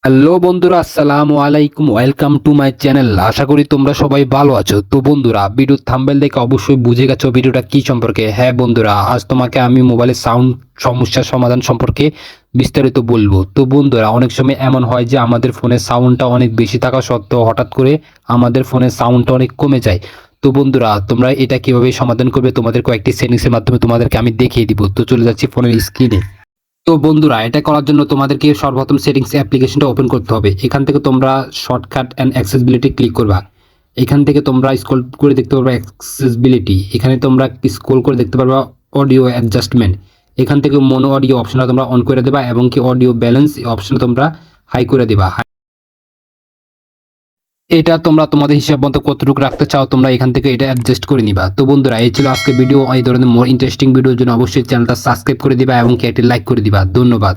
Hello বন্ধুরা, আসসালামু আলাইকুম। Welcome to my channel. আশা করি তোমরা সবাই ভালো আছো। তো বন্ধুরা, ভিডিওর থাম্বনেল দেখে অবশ্যই বুঝে গেছো ভিডিওটা কি সম্পর্কে। হ্যাঁ বন্ধুরা, আজ তোমাকে আমি মোবাইলের সাউন্ড সমস্যার সমাধান সম্পর্কে বিস্তারিত বলবো। তো বন্ধুরা, অনেক সময় এমন হয় যে আমাদের ফোনের সাউন্ডটা অনেক বেশি থাকা সত্ত্বেও হঠাৎ করে আমাদের ফোনের সাউন্ডটা অনেক কমে যায়। তো বন্ধুরা, তোমরা এটা কিভাবে সমাধান করবে তোমাদের কয়েকটি সেটিংসের মাধ্যমে তোমাদেরকে আমি দেখিয়ে দিব। তো চলে যাচ্ছি ফোনের স্ক্রিনে। তো বন্ধুরা, এটা করার জন্য তোমাদেরকে সর্বপ্রথম সেটিংস অ্যাপ্লিকেশনটা ওপেন করতে হবে। এখান থেকে তোমরা শর্টকাট অ্যান্ড অ্যাক্সেসিবিলিটি ক্লিক করবা। এখান থেকে তোমরা স্ক্রল করে দেখতে পারবা অ্যাক্সেসিবিলিটি। এখানে তোমরা স্ক্রল করে দেখতে পারবা অডিও অ্যাডজাস্টমেন্ট। এখান থেকে মনো অডিও অপশনটা তোমরা অন করে দেবা এবং কি অডিও ব্যালেন্স এই অপশন তোমরা হাই করে দেবা। এটা তোমরা তোমাদের হিসাব মতো কতটুকু রাখতে চাও তোমরা এখান থেকে এটা অ্যাডজাস্ট করে নিবা। তো বন্ধুরা, এই ছিল আজকে ভিডিও। এই ধরনের মোর ইন্টারেস্টিং ভিডিওর জন্য অবশ্যই চ্যানেলটা সাবস্ক্রাইব করে দিবা এবং কি একটি লাইক করে দিবা। ধন্যবাদ।